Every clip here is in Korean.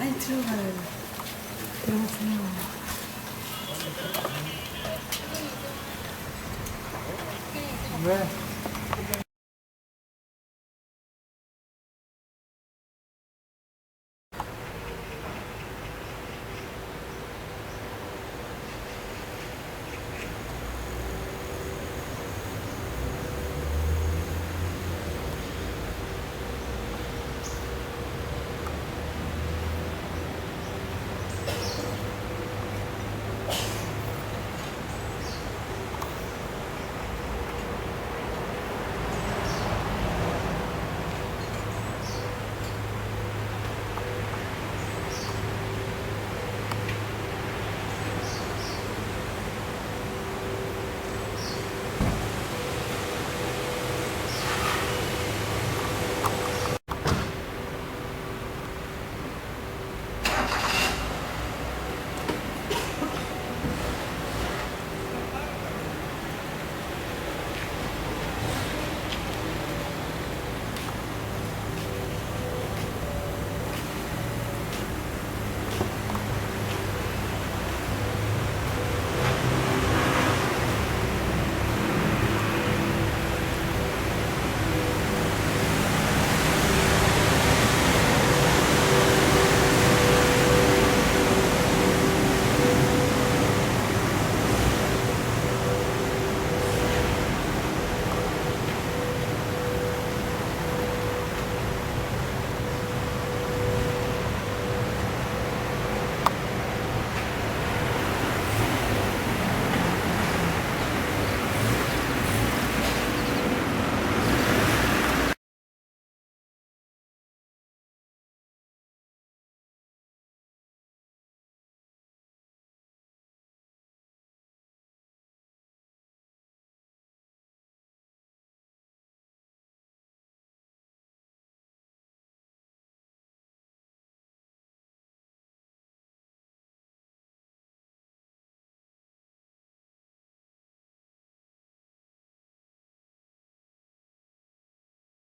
아니 들어가요. 들어가세요. 왜?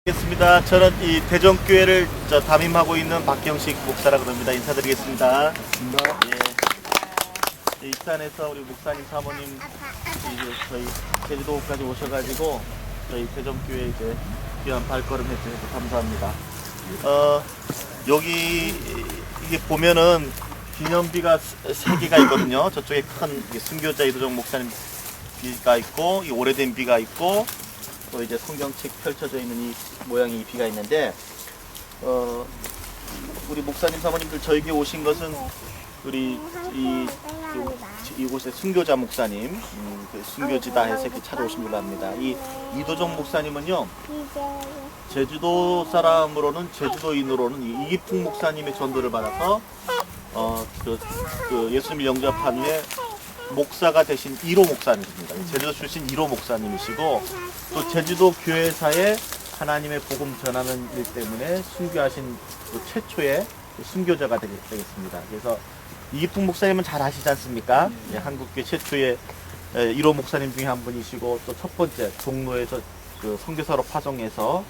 겠습니다. 저는 이 대전교회를 담임하고 있는 박경식 목사라고 합니다. 인사드리겠습니다. 예. 익산에서 우리 목사님 사모님 이제 저희 제주도까지 오셔가지고 저희 대전교회 이제 귀한 발걸음 해주셔서 감사합니다. 여기 이게 보면은 기념비가 3개가 있거든요. 저쪽에 큰 순교자 이도정 목사님 비가 있고 이 오래된 비가 있고 또 이제 성경책 펼쳐져 있는 이 모양의 이 비가 있는데 우리 목사님 사모님들 저에게 오신 것은 우리 이곳의 순교자 목사님 그 순교지다 해서 이렇게 찾아오신 걸로 합니다. 이 이도정 목사님은요 제주도 사람으로는 제주도인으로는 이기풍 목사님의 전도를 받아서 그 예수님 영접한 후에 목사가 되신 1호 목사님이십니다. 제주도 출신 1호 목사님이시고 또 제주도 교회사에 하나님의 복음 전하는 일 때문에 순교하신 최초의 순교자가 되겠습니다. 그래서 이기풍 목사님은 잘 아시지 않습니까? 예, 한국교회 최초의 1호 목사님 중에 한 분이시고 또 첫 번째 종로에서 그 선교사로 파송해서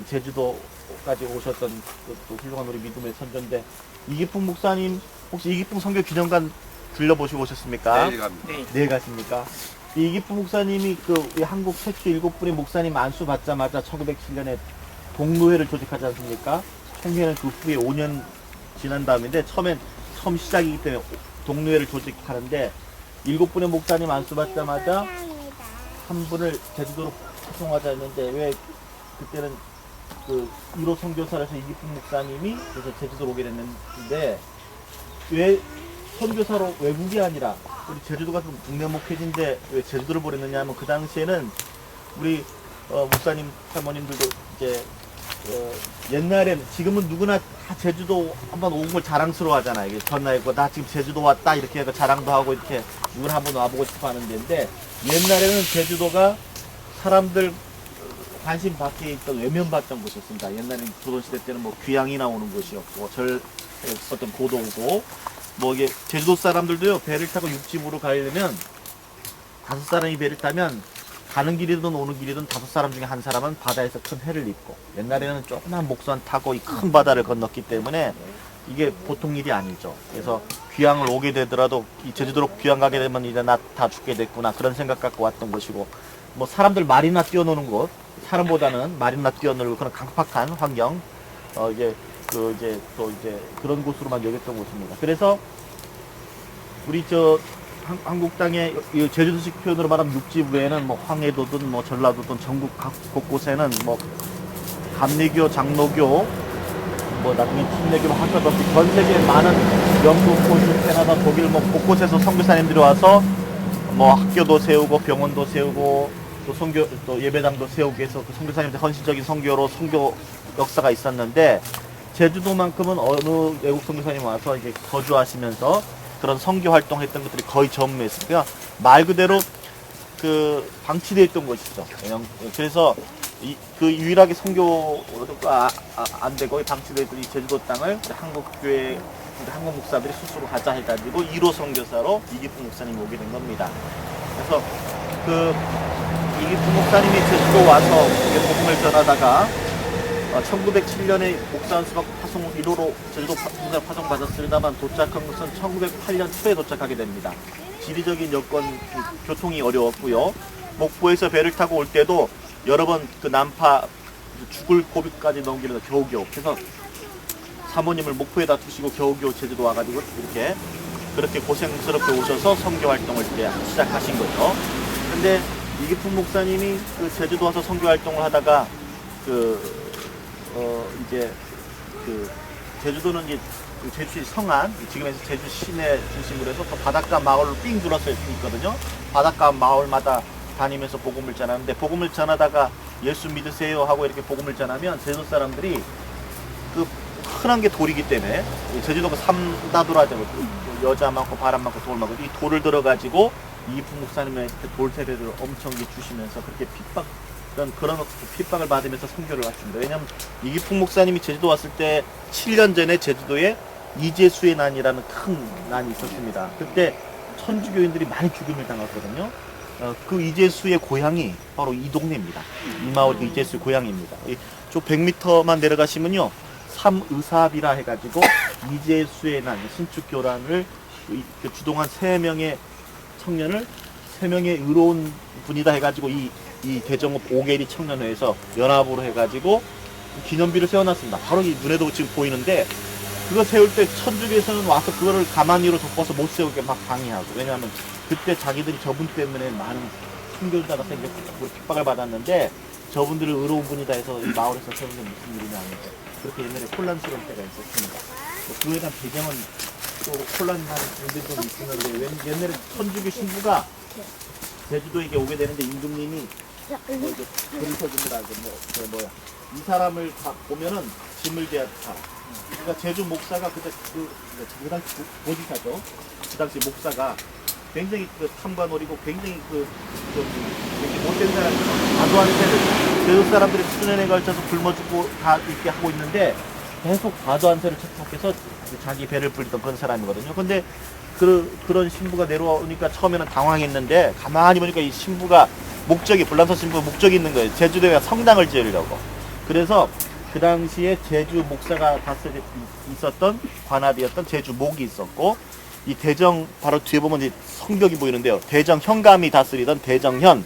제주도까지 오셨던 또 훌륭한 우리 믿음의 선조인데 이기풍 목사님 혹시 이기풍 선교 기념관 들려보시고 오셨습니까? 내일 갑니다. 내일 가십니까? 이기풍 목사님이 이 한국 최초 7분의 목사님 안수 받자마자 1907년에 동로회를 조직하지 않습니까? 총회는 그 후에 5년 지난 다음인데 처음 시작이기 때문에 동로회를 조직하는데 7분의 목사님 안수 받자마자 한 분을 제주도로 파송하자 했는데 왜 그때는 그 1호 선교사라서 이기풍 목사님이 그래서 제주도로 오게 됐는데 왜 선교사로 외국이 아니라 우리 제주도가 좀 국내목회지인데 왜 제주도를 보냈느냐 하면 그 당시에는 우리 목사님 사모님들도 이제 옛날엔 지금은 누구나 다 제주도 한번 온 걸 자랑스러워 하잖아요. 이게 전화했고 나 지금 제주도 왔다 이렇게 해서 자랑도 하고 이렇게 누구나 한번 와보고 싶어 하는 데인데 옛날에는 제주도가 사람들 관심 밖에 있던 외면받던 곳이었습니다. 옛날에는 조선시대 때는 뭐 귀향이 나오는 곳이었고 어떤 고도고 뭐 이게 제주도 사람들도요 배를 타고 육지부로 가려면 5사람이 배를 타면 가는 길이든 오는 길이든 5사람 중에 한 사람은 바다에서 큰 해를 입고, 옛날에는 조그만 목선 타고 이 큰 바다를 건넜기 때문에 이게 보통 일이 아니죠. 그래서 귀향을 오게 되더라도 이 제주도로 귀향 가게 되면 이제 나 다 죽게 됐구나 그런 생각 갖고 왔던 것이고, 뭐 사람들 말이나 뛰어노는 곳, 사람보다는 말이나 뛰어놀고 그런 강팍한 환경, 이제 그런 곳으로만 여겼던 곳입니다. 그래서 우리 한국 땅의 제주도식 표현으로 말하면 육지부에는 뭐 황해도든 뭐 전라도든 전국 각 곳곳에는 뭐 감리교, 장로교, 뭐 나중에 침례교로 할 것 없이 전 세계 많은 영국, 호주, 캐나다, 독일 뭐 곳곳에서 선교사님들이 와서 뭐 학교도 세우고 병원도 세우고 또 예배당도 세우고 해서 그 선교사님들 헌신적인 선교로 선교 역사가 있었는데, 제주도만큼은 어느 외국 선교사님 와서 이제 거주하시면서 그런 선교 활동했던 것들이 거의 전무했으니까 말 그대로 그 방치되어 있던 것이죠. 그래서 그 유일하게 선교가 안 되고 방치되어 있던 이 제주도 땅을 한국 교회, 한국 목사들이 스스로 가자 해가지고 1호 선교사로 이기풍 목사님이 오게 된 겁니다. 그래서 그 이기풍 목사님이 제주도 와서 복음을 전하다가 1907년에 목사수박 파송 1호로 제주도 파송 받았습니다만 도착한 것은 1908년 초에 도착하게 됩니다. 지리적인 여건, 교통이 어려웠고요. 목포에서 배를 타고 올 때도 여러 번 그 난파 죽을 고비까지 넘기면서 겨우겨우. 그래서 사모님을 목포에다 두시고 겨우겨우 제주도 와가지고 그렇게 고생스럽게 오셔서 선교 활동을 이제 시작하신 거죠. 근데 이기풍 목사님이 그 제주도 와서 선교 활동을 하다가 제주도는 이제 제주시 성안, 지금에서 제주 시내 중심으로 해서 또 바닷가 마을로 삥 둘러서 있거든요. 바닷가 마을마다 다니면서 복음을 전하는데, 복음을 전하다가 예수 믿으세요 하고 이렇게 복음을 전하면 제주도 사람들이 그 흔한 게 돌이기 때문에, 제주도가 삼다도라죠. 여자 많고 바람 많고 돌 많고 이 돌을 들어가지고 이기풍 목사님의 돌 세례를 엄청 주시면서 그렇게 그런 핍박을 받으면서 선교를 왔습니다. 왜냐하면 이기풍 목사님이 제주도 왔을 때 7년 전에 제주도에 이재수의 난이라는 큰 난이 있었습니다. 그때 천주교인들이 많이 죽임을 당했거든요. 그 이재수의 고향이 바로 이 동네입니다. 이 마을이 이재수의 고향입니다. 저 100m만 내려가시면요, 삼의사비라 해가지고 이재수의 난, 신축교란을 주동한 3명의 청년을 3명의 의로운 분이다 해가지고 이 대정읍 오계리 청년회에서 연합으로 해가지고 기념비를 세워놨습니다. 바로 이 눈에도 지금 보이는데, 그거 세울 때 천주교에서는 와서 그거를 가만히로 덮어서 못 세우게 막 방해하고, 왜냐하면 그때 자기들이 저분 때문에 많은 순교자가 생겼고 핍박을 받았는데, 저분들을 의로운 분이다 해서 이 마을에서 세우는 게 무슨 일이냐 하면서 그렇게 옛날에 혼란스러운 때가 있었습니다. 그에 대한 배경은 또 혼란하는 분들이 좀 있었는데, 옛날에 천주교 신부가 제주도에 오게 되는데 임금님이 그리셔줍니다. 이 사람을 보면은 짐을 대하다. 그러니까 제주 목사가 그 당시 보지사죠. 그 당시 목사가 굉장히 탐관 어리고 굉장히 못된 사람이죠. 과도한 세를 제주 사람들이 수년에 걸쳐서 굶어 죽고 다 이렇게 하고 있는데 계속 과도한 세를 착착해서 자기 배를 불리던 그런 사람이거든요. 근데 그런 신부가 내려오니까 처음에는 당황했는데, 가만히 보니까 이 신부가 불란서 신부 목적이 있는 거예요. 제주도에 성당을 지으려고. 그래서 그 당시에 제주 목사가 있었던 관아비였던 제주 목이 있었고, 이 바로 뒤에 보면 이제 성벽이 보이는데요. 대정 현감이 다스리던 대정현.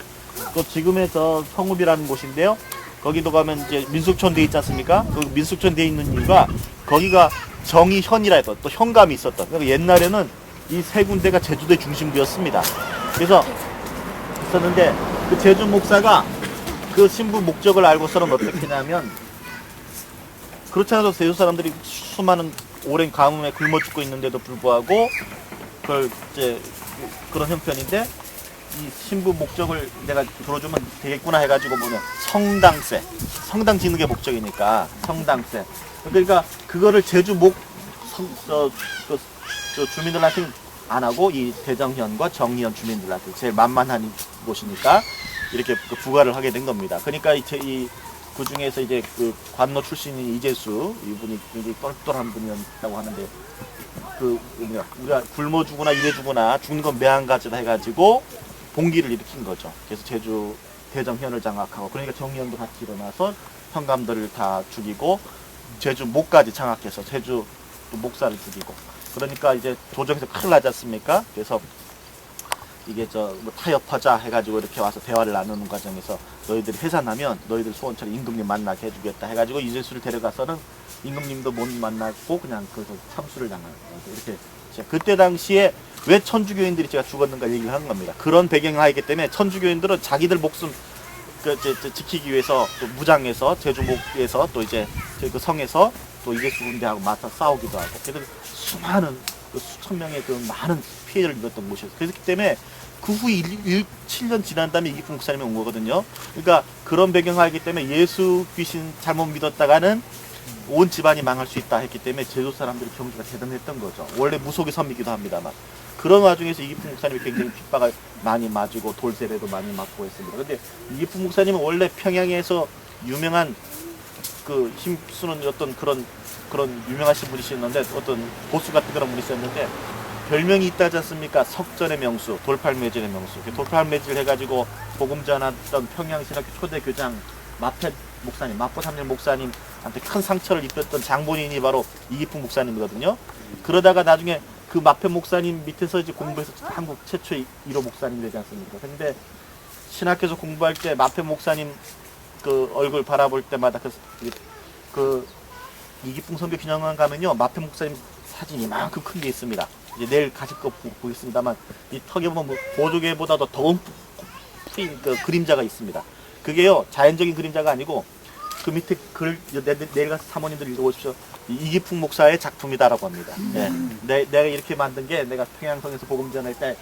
또 지금에서 성읍이라는 곳인데요. 거기도 가면 이제 민속촌 돼 있지 않습니까? 그 민속촌 돼 있는 이유가 거기가 정의현이라 했던 또 현감이 있었던. 그러니까 옛날에는 이 3군데가 제주도의 중심부였습니다. 그래서 있었는데, 그 제주 목사가 그 신부 목적을 알고서는 어떻게 했냐면, 그렇지 않아도 제주 사람들이 수많은 오랜 가뭄에 굶어 죽고 있는데도 불구하고 그걸 이제 그런 형편인데, 이 신부 목적을 내가 들어주면 되겠구나 해가지고 성당세, 성당 짓는 게 목적이니까 성당세. 그러니까 그거를 제주 주민들한테는 안 하고 이 대정현과 정의현 주민들한테 제일 만만한 곳이니까 이렇게 부과를 하게 된 겁니다. 그러니까 그 중에서 이제 그 관노 출신인 이재수, 이분이 굉장히 똘똘한 분이었다고 하는데, 우리가 굶어 죽거나 이래 죽거나 죽는 건 매한가지다 해가지고 봉기를 일으킨 거죠. 그래서 제주 대정현을 장악하고, 그러니까 정의연도 같이 일어나서 현감들을 다 죽이고 제주 목까지 장악해서 제주 또 목사를 죽이고, 그러니까 이제 조정에서 큰일 나지 않습니까? 그래서 이게 뭐 타협하자 해가지고 이렇게 와서 대화를 나누는 과정에서 너희들이 해산하면 너희들 소원처럼 임금님 만나게 해주겠다 해가지고 이재수를 데려가서는 임금님도 못 만났고 그냥 그래서 참수를 당하는 거예요. 이렇게 그때 당시에 왜 천주교인들이 제가 죽었는가 얘기를 하는 겁니다. 그런 배경하이기 때문에 천주교인들은 자기들 목숨 지키기 위해서 또 무장해서 제주목에서 또 이제 저희 그 성에서 또 이재수 군대하고 맞서 싸우기도 하고, 그래서 수많은 그 수천 명의 그 많은 피해를 입었던 곳이었어요. 그렇기 때문에 그 후 7년 지난 다음에 이기품 목사님이 온 거거든요. 그러니까 그런 배경하이기 때문에 예수 귀신 잘못 믿었다가는 온 집안이 망할 수 있다 했기 때문에 제주 사람들의 경주가 대단했던 거죠. 원래 무속의 섬이기도 합니다만. 그런 와중에서 이기품 목사님이 굉장히 핍박을 많이 맞고 돌세례도 많이 맞고 했습니다. 근데 이기품 목사님은 원래 평양에서 유명한 그 힘쓰는 어떤 그런 유명하신 분이셨는데, 어떤 보수 같은 그런 분이셨는데, 별명이 있다지 않습니까? 석전의 명수, 돌팔매질의 명수. 돌팔매질 해가지고 복음 전하던 평양신학교 초대 교장 마페 목사님, 마포 3년 목사님한테 큰 상처를 입혔던 장본인이 바로 이기품 목사님이거든요. 그러다가 나중에 그 마페 목사님 밑에서 이제 공부해서 한국 최초의 1호 목사님이 되지 않습니까? 근데 신학교에서 공부할 때 마페 목사님 그 얼굴 바라볼 때마다 그 이기품 선교 기념관 가면요, 마페 목사님 사진이 이만큼 큰 게 있습니다. 이제 내일 가실 거 보겠습니다만, 이 턱에 보면 뭐 보조개보다도 더욱 푸인 그 그림자가 있습니다. 그게요, 자연적인 그림자가 아니고 그 밑에 글 내일 가서 사모님들 읽어보십시오. 이기품 목사의 작품이다라고 합니다. 네. 내가 이렇게 만든 게, 내가 평양성에서 복음 전할 때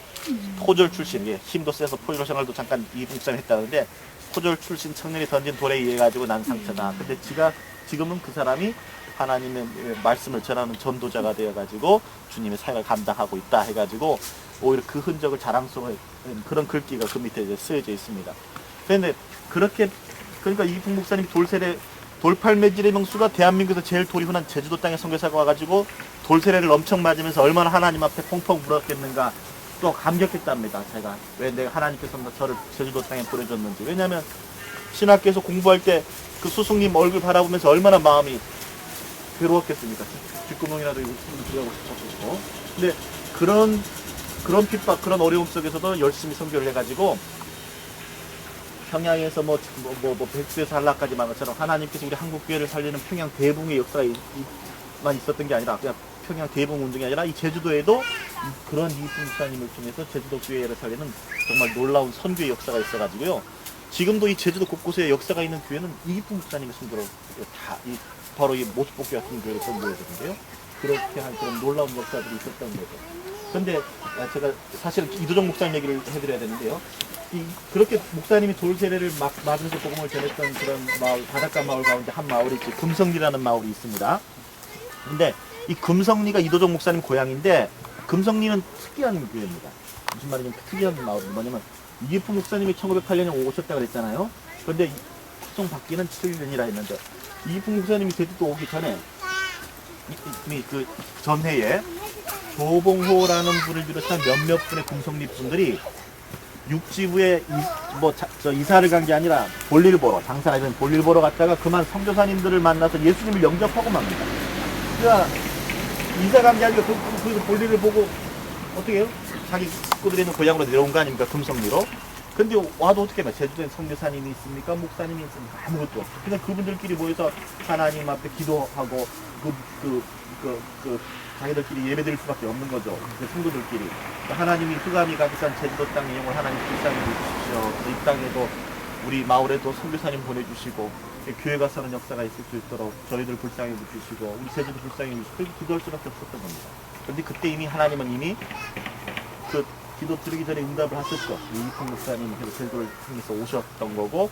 포졸 출신, 힘도 세서 포졸 생활도 잠깐 이기품 목사님 했다는데, 포졸 출신 청년이 던진 돌에 의해 가지고 난 상처다. 근데 지금은 그 사람이 하나님의 말씀을 전하는 전도자가 되어가지고 주님의 사역을 감당하고 있다 해가지고 오히려 그 흔적을 자랑스러워하는 그런 글귀가 그 밑에 이제 쓰여져 있습니다. 그런데 그러니까 이기품 목사님 돌팔매질의 명수가 대한민국에서 제일 돌이 흔한 제주도 땅에 선교사가 와가지고 돌세례를 엄청 맞으면서 얼마나 하나님 앞에 펑펑 울었겠는가, 또 감격했답니다. 제가 왜 내가 하나님께서 저를 제주도 땅에 보내줬는지. 왜냐하면 신학교에서 공부할 때 그 스승님 얼굴 바라보면서 얼마나 마음이 괴로웠겠습니까? 뒷구멍이라도 들어가고 싶었고. 근데 그런 핍박, 그런 어려움 속에서도 열심히 선교를 해가지고 평양에서 백수에서 한라까지 만 것처럼 하나님께서 우리 한국교회를 살리는 평양 대붕의 역사만 있었던 게 아니라, 그냥 평양 대붕 운동이 아니라 이 제주도에도 그런 이기품 목사님을 통해서 제주도 교회를 살리는 정말 놀라운 선교의 역사가 있어가지고요. 지금도 이 제주도 곳곳에 역사가 있는 교회는 이기품 목사님의 손으로 다 바로 이 모습복귀 같은 교회를 선보여주는데요. 그렇게 한 그런 놀라운 역사들이 있었던 거죠. 근데 제가 사실 이도정 목사님 얘기를 해드려야 되는데요. 그렇게 목사님이 돌세례를 맞으면서 복음을 전했던 그런 마을, 바닷가 마을 가운데 한 마을이 있지, 금성리라는 마을이 있습니다. 근데 이 금성리가 이도정 목사님 고향인데, 금성리는 특이한 교회입니다. 무슨 말이냐면 특이한 마을이 뭐냐면, 이기품 목사님이 1908년에 오셨다고 그랬잖아요. 그런데 국정 받기는 7년이라 했는데, 이기품 목사님이 제주도 오기 전에 그 전해에 조봉호라는 분을 비롯한 몇몇 분의 금성리 분들이 육지부에 이사를 간 게 아니라 볼일 보러, 장사라면 볼일 보러 갔다가 그만 선교사님들을 만나서 예수님을 영접하고 맙니다. 그러니까 이사 간 게 아니라 거기서 볼일을 보고 어떻게 해요? 자기 식구들이 있는 고향으로 내려온 거 아닙니까? 금성리로. 근데 와도 어떻게 해요? 제주도에 선교사님이 있습니까? 목사님이 있습니까? 아무것도 없어. 그냥 그분들끼리 모여서 하나님 앞에 기도하고 자기들끼리 예배드릴 수밖에 없는 거죠. 그 성도들끼리. 그러니까 하나님이 흑암이 가득한 제주도 땅의 영을 하나님 불쌍히 해주십시오. 이 땅에도 우리 마을에도 선교사님 보내주시고 교회가 사는 역사가 있을 수 있도록 저희들 불쌍히 해주시고 우리 제주도 불쌍히 해주시고 그렇게 기도할 수밖에 없었던 겁니다. 그런데 그때 이미 하나님은 이미 그 기도 드리기 전에 응답을 하셨죠. 이기품 목사님이 제주도를 통해서 오셨던 거고,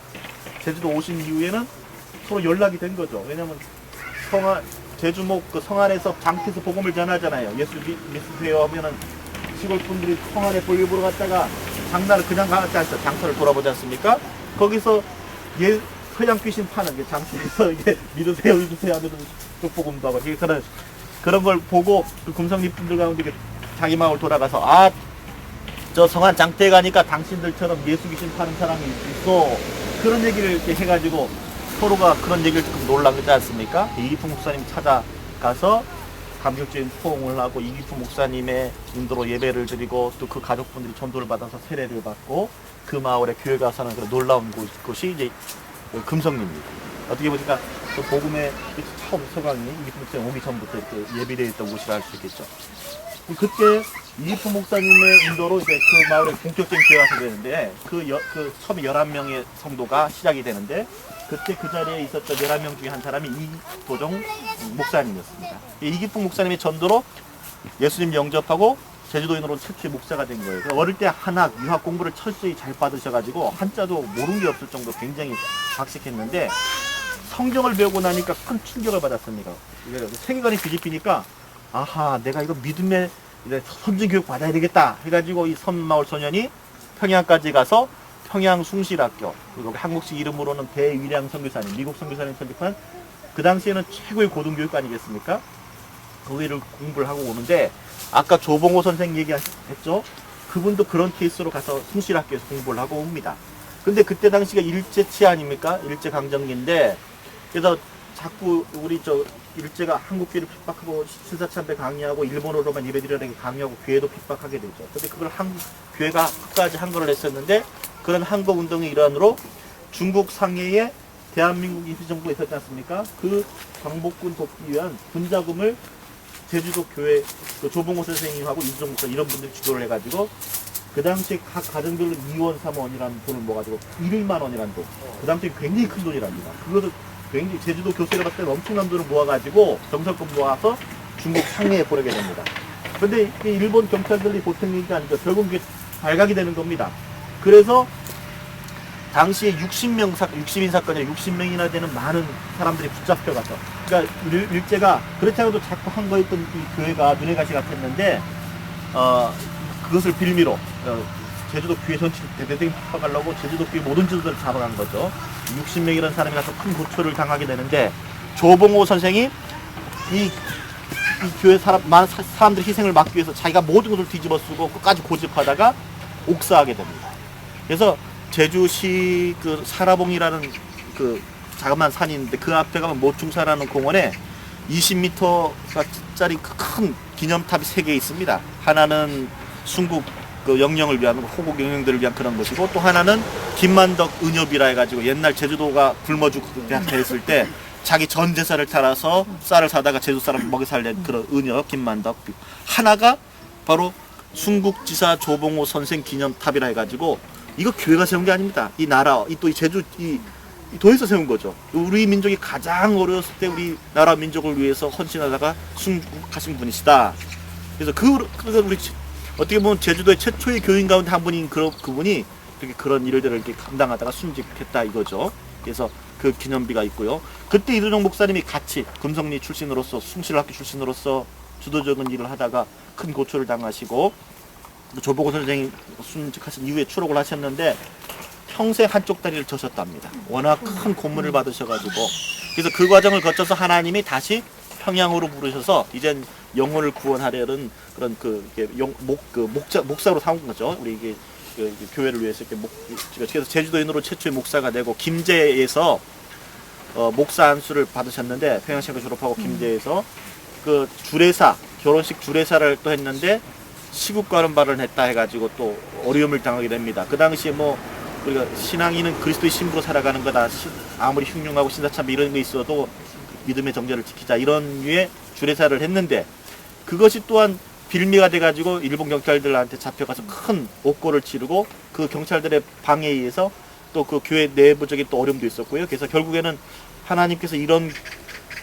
제주도 오신 이후에는 서로 연락이 된 거죠. 왜냐면 제주목 그 성 안에서 장터에서 복음을 전하잖아요. 예수 믿으세요 하면은 시골 분들이 성 안에 볼일 보러 갔다가 장날을 그냥 가지 않죠. 장터를 돌아보지 않습니까? 거기서 서양 귀신 파는 게 장터에서 이게 믿으세요 하면서 복음도 하고 그런 걸 보고 그 금성리 분들 가운데 자기 마을 돌아가서 저 성안 장터에 가니까 당신들처럼 예수 귀신 파는 사람이 있어. 그런 얘기를 이렇게 해가지고 서로가 그런 얘기를 듣고 놀라지 않습니까? 이기풍 목사님 찾아가서 감격적인 포옹을 하고 이기풍 목사님의 인도로 예배를 드리고 또 그 가족분들이 전도를 받아서 세례를 받고 그 마을에 교회가 사는 그런 놀라운 곳이 이제 금성리입니다. 어떻게 보니까 그 복음의 처음 서강이 이기풍 목사님 오기 전부터 이렇게 예비되어 있던 곳이라 할 수 있겠죠. 그때 이기풍 목사님의 인도로 이제 그 마을에 본격적인 교회가 세되는데 그 처음에 11명의 성도가 시작이 되는데 그때 그 자리에 있었던 11명 중에 한 사람이 이도종 목사님이었습니다. 이기풍 목사님의 전도로 예수님 영접하고 제주도인으로 최초의 목사가 된 거예요. 어릴 때 한학, 유학 공부를 철저히 잘 받으셔가지고 한자도 모르는 게 없을 정도로 굉장히 박식했는데 성경을 배우고 나니까 큰 충격을 받았습니다. 세계관이 뒤집히니까 아하, 내가 이거 믿음의 선진 교육 받아야 되겠다 해가지고 이 섬마을 소년이 평양까지 가서 평양 숭실학교, 그리고 한국식 이름으로는 대위량 선교사님, 미국 선교사님 편집한 그 당시에는 최고의 고등교육 아니겠습니까? 거기를 공부를 하고 오는데 아까 조봉호 선생 얘기했죠? 그분도 그런 케이스로 가서 숭실학교에서 공부를 하고 옵니다. 근데 그때 당시가 일제치 아닙니까? 일제강점기인데 그래서 자꾸 우리 일제가 한국교회를 핍박하고 신사참배 강의하고 일본어로만 예배드리라는 강의하고 교회도 핍박하게 되죠. 근데 그걸 교회가 끝까지 항거를 했었는데 그런 항거 운동의 일환으로 중국 상해에 대한민국 임시정부가 있었지 않습니까? 그 광복군 돕기 위한 군자금을 제주도 교회 그 조봉호 선생님하고 이주정 목사 이런 분들이 주도를 해가지고 그 당시에 각 가정별로 2원, 3원이라는 돈을 모아가지고 1만 원이라는 돈. 그 당시에 굉장히 큰 돈이랍니다. 그것을 굉장히 제주도 교세가 봤을 때는 엄청난 돈을 모아가지고 정성껏 모아서 중국 상해에 보내게 됩니다. 근데 일본 경찰들이 보통 일이 아니죠. 결국 이게 발각이 되는 겁니다. 그래서 당시에 60인 사건이에요. 60명이나 되는 많은 사람들이 붙잡혀가서. 그러니까 일제가 그렇지 않아도 자꾸 한 거였던 이 교회가 눈에 가시 같았는데 그것을 빌미로 제주도 교회 전체를 대대적인 핍박하려고 제주도 교회 모든 지도자를 잡아간 거죠. 60명이라는 사람이 가서 큰 고초를 당하게 되는데 조봉호 선생이 이 교회 많은 사람들의 희생을 막기 위해서 자기가 모든 것을 뒤집어 쓰고 끝까지 고집하다가 옥사하게 됩니다. 그래서 제주시 그 사라봉이라는 그 자그마한 산이 있는데 그 앞에 가면 모충사라는 공원에 20m짜리 큰 기념탑이 3개 있습니다. 하나는 순국 그 영령을 위한 호국 영령들을 위한 그런 것이고 또 하나는 김만덕 은엽이라 해가지고 옛날 제주도가 굶어 죽게 했을 때 자기 전 재산을 팔아서 쌀을 사다가 제주 사람 먹여 살린 그런 은엽 김만덕. 하나가 바로 순국지사 조봉호 선생 기념탑이라 해가지고 이거 교회가 세운 게 아닙니다. 이 나라, 또 이 제주, 이 도에서 세운 거죠. 우리 민족이 가장 어려웠을 때 우리 나라 민족을 위해서 헌신하다가 순국하신 분이시다. 그래서 그래서 우리 어떻게 보면 제주도의 최초의 교인 가운데 한 분인 그분이 이렇게 그런 일들을 이렇게 감당하다가 순직했다 이거죠. 그래서 그 기념비가 있고요. 그때 이도종 목사님이 같이 금성리 출신으로서 숭실학교 출신으로서 주도적인 일을 하다가 큰 고초를 당하시고 조보고 선생이 순직하신 이후에 추록을 하셨는데 평생 한쪽 다리를 져셨답니다. 워낙 큰 고문을 받으셔가지고 그래서 그 과정을 거쳐서 하나님이 다시 평양으로 부르셔서 이젠 영혼을 구원하려는 그런 목사로 삼은 거죠. 우리 이게 교회를 위해서 이렇게 그래서 제주도인으로 최초의 목사가 되고 김제에서 목사 안수를 받으셨는데 평양시학교 졸업하고 김제에서 그 주례사 결혼식 주례사를 또 했는데 시국가는 발언을 했다 해가지고 또 어려움을 당하게 됩니다. 그 당시에 뭐 우리가 신앙인은 그리스도의 신부로 살아가는 거다. 아무리 흉흉하고 신사참배 이런 게 있어도 믿음의 정절을 지키자 이런 류의 주례사를 했는데 그것이 또한 빌미가 돼가지고 일본 경찰들한테 잡혀가서 큰 옥고를 치르고 그 경찰들의 방해에 의해서 또 그 교회 내부적인 또 어려움도 있었고요. 그래서 결국에는 하나님께서 이런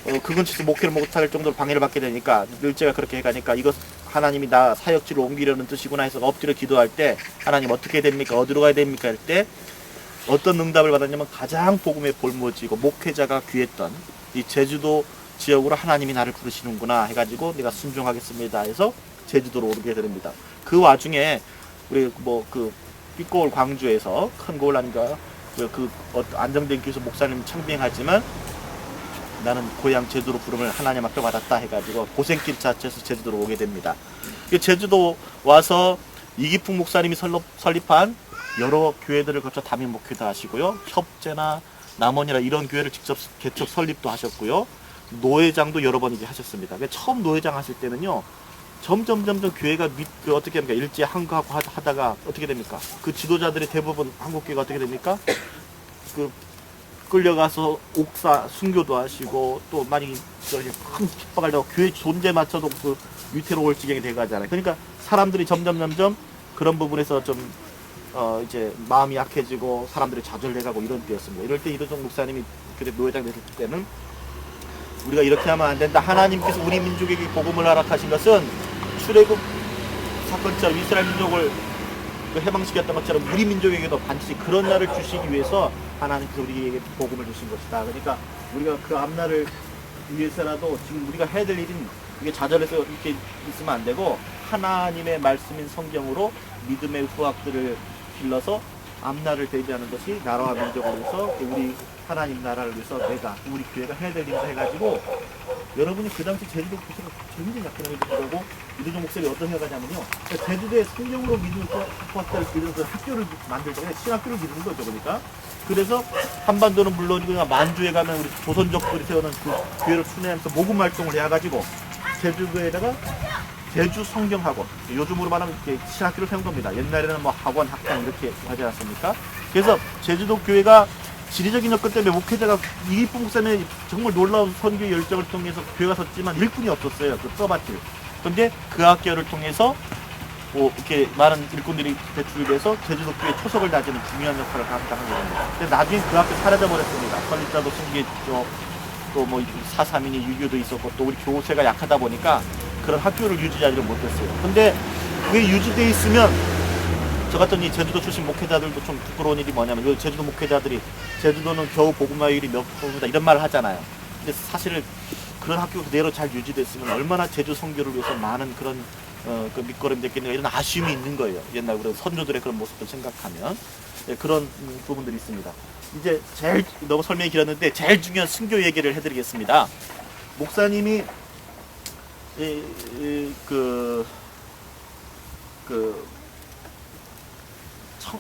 그 근처에서 목회를 못할 정도로 방해를 받게 되니까 일제가 그렇게 해가니까 이것 하나님이 나 사역지로 옮기려는 뜻이구나 해서 엎드려 기도할 때 하나님 어떻게 해야 됩니까? 어디로 가야 됩니까? 할 때 어떤 응답을 받았냐면 가장 복음에 볼모지고 목회자가 귀했던 이 제주도 지역으로 하나님이 나를 부르시는구나 해가지고 내가 순종하겠습니다 해서 제주도로 오르게 됩니다. 그 와중에 우리 뭐 그 삐꼬울 광주에서 큰 고을란가 안정된 교수 목사님 청빙하지만 나는 고향 제주도로 부름을 하나님 앞에 받았다 해가지고 고생길 자체에서 제주도로 오게 됩니다. 제주도 와서 이기풍 목사님이 설립한 여러 교회들을 거쳐 담임 목회도 하시고요. 협재나 남원이나 이런 교회를 직접 개척 설립도 하셨고요. 노회장도 여러 번 이제 하셨습니다. 처음 노회장 하실 때는요. 점점 교회가 어떻게 합니까? 일제 항거하고 하다가 어떻게 됩니까? 그 지도자들이 대부분 한국교회가 어떻게 됩니까? 그 끌려가서 옥사 순교도 하시고 또 많이 큰 핍박을 하고 교회 존재마저도 그 위태로울 지경이 돼가잖아요. 그러니까 사람들이 점점 그런 부분에서 좀 이제 마음이 약해지고 사람들이 좌절해가고 이런 때였습니다. 이럴 때 이도종 목사님이 그때 노회장 됐을 때는 우리가 이렇게 하면 안 된다. 하나님께서 우리 민족에게 복음을 허락하신 것은 출애굽 사건처럼 이스라엘 민족을 해방시켰던 것처럼 우리 민족에게도 반드시 그런 날을 주시기 위해서 하나님께서 우리에게 복음을 주신 것이다. 그러니까 우리가 그 앞날을 위해서라도 지금 우리가 해야 될 일은 이게 좌절해서 이렇게 있으면 안 되고 하나님의 말씀인 성경으로 믿음의 후학들을 길러서 앞날을 대비하는 것이 나라와 민족을 위해서 우리 하나님 나라를 위해서 내가 우리 교회가 해야 될 일을 해가지고 여러분이 그 당시 제주도 교회가 굉장히 약해하게 되더라고. 이도종 목사님이 어떤 생각하냐면요. 제주도에 성경으로 믿음의 후학들을 길러서 학교를 만들고 신학교를 기르는 거죠. 그러니까 그래서 한반도는 물론이고 만주에 가면 우리 조선족들이 세우는 그 교회를 순회하면서 모금 활동을 해가지고 제주도에다가 제주 성경학원, 요즘으로 말하면 이렇게 신학교를 세운 겁니다. 옛날에는 뭐 학원, 학당 이렇게 하지 않았습니까? 그래서 제주도 교회가 지리적인 여건 때문에 목회자가 이기풍 목사님의 정말 놀라운 선교 열정을 통해서 교회가 섰지만 일꾼이 없었어요. 그 써봤지. 그런데 그 학교를 통해서 이렇게 많은 일꾼들이 배출이 돼서 제주도 교회 초석을 다지는 중요한 역할을 하는 겁니다. 근데 나중에 그 학교 사라져 버렸습니다. 설립자도 숨겼죠. 또 뭐 4.3이니 6.25도 있었고 또 우리 교세가 약하다 보니까 그런 학교를 유지하지를 못했어요. 근데 그게 유지돼 있으면 저 같은 이 제주도 출신 목회자들도 좀 부끄러운 일이 뭐냐면 제주도 목회자들이 제주도는 겨우 복음화율이 몇 %다 이런 말을 하잖아요. 근데 사실 그런 학교가 그대로 잘 유지됐으면 얼마나 제주 선교를 위해서 많은 그런 그 밑거름이 됐겠는가 이런 아쉬움이 있는 거예요. 옛날 우리 선조들의 그런 모습을 생각하면 그런 부분들이 있습니다. 이제 제일 너무 설명이 길었는데 제일 중요한 순교 얘기를 해드리겠습니다. 목사님이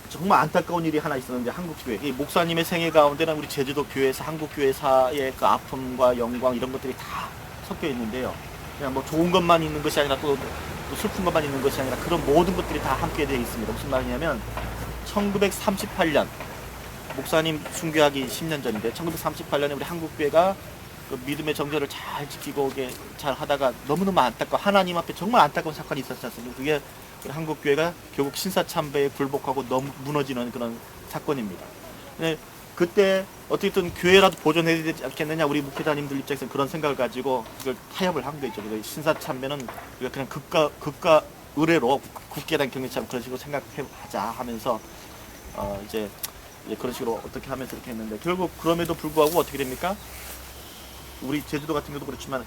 정말 안타까운 일이 하나 있었는데 한국교회 이 목사님의 생애 가운데는 우리 제주도 교회에서 한국교회사의 그 아픔과 영광 이런 것들이 다 섞여 있는데요. 그냥 뭐 좋은 것만 있는 것이 아니라 또 슬픈 것만 있는 것이 아니라 그런 모든 것들이 다 함께 되어 있습니다. 무슨 말이냐면 1938년 목사님 순교하기 10년 전인데 1938년에 우리 한국교회가 그 믿음의 정절을 잘 지키고 잘 하다가 너무너무 안타까워 하나님 앞에 정말 안타까운 사건이 있었지 않습니까? 그게 우리 한국교회가 결국 신사참배에 굴복하고 너무 무너지는 그런 사건입니다. 네, 그때 어떻게든 교회라도 보존해야 되지 않겠느냐 우리 목회자님들 입장에서 그런 생각을 가지고 이걸 타협을 한 거죠. 신사참배는 우리가 그냥 극과 의례로 국계단 경례처럼 그런 식으로 생각하자 하면서 이제 그런 식으로 어떻게 하면서 이렇게 했는데 결국 그럼에도 불구하고 어떻게 됩니까? 우리 제주도 같은 경우도 그렇지만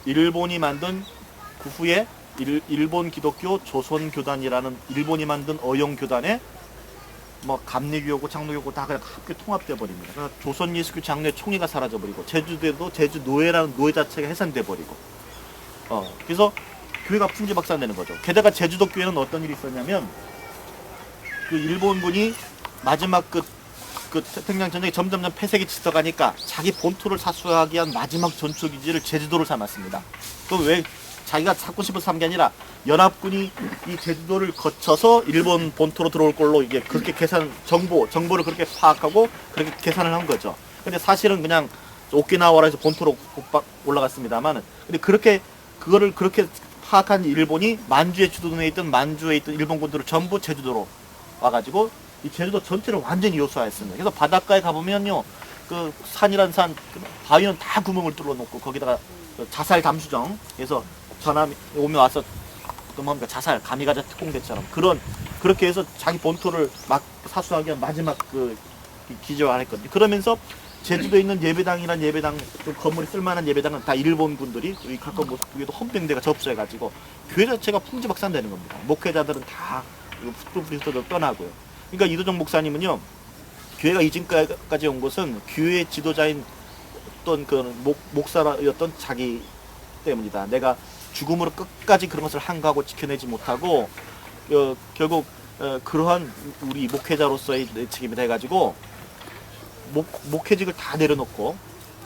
일본이 만든 그 후에 일본 기독교 조선교단이라는 일본이 만든 어용교단에 뭐 감리교고 장로교고 다 그냥 학교 통합돼 버립니다. 그래서 조선 예수교 장로의 총회가 사라져 버리고 제주도에도 제주 노회라는 노회 자체가 해산돼 버리고 그래서 교회가 풍지박산되는 거죠. 게다가 제주도 교회는 어떤 일이 있었냐면 그 일본군이 마지막 그 태평양 전쟁이 점점 폐색이 짙어가니까 자기 본토를 사수하기 위한 마지막 전초기지를 제주도를 삼았습니다. 그럼 왜 자기가 찾고 싶어서 삼 게 아니라 연합군이 이 제주도를 거쳐서 일본 본토로 들어올 걸로 이게 그렇게 정보를 그렇게 파악하고 그렇게 계산을 한 거죠. 근데 사실은 그냥 오키나와라에서 본토로 올라갔습니다만 근데 그거를 그렇게 파악한 일본이 만주에 주둔해 있던 일본군들을 전부 제주도로 와가지고 이 제주도 전체를 완전히 요소화했습니다. 그래서 바닷가에 가보면요, 그 산이란 산, 바위는 다 구멍을 뚫어놓고 거기다가 자살 감수정, 그래서 전함이 오면 와서 또 뭡니까 자살, 가미가자 특공대처럼 그렇게 해서 자기 본토를 막 사수하기 위한 마지막 그 기저화했거든요. 그러면서 제주도에 있는 예배당 또 건물이 쓸만한 예배당은 다 일본군들이 이 가까운 모습에도 헌병대가 접수해가지고 교회 자체가 풍지박산되는 겁니다. 목회자들은 다 풋불부리스도 떠나고요. 그러니까 이도종 목사님은요, 교회가 이진까지 온 것은 교회 지도자인 어떤 그 목사였던 자기 때문이다. 내가 죽음으로 끝까지 그런 것을 한가하고 지켜내지 못하고 결국 그러한 우리 목회자로서의 책임이 돼가지고 목회직을 다 내려놓고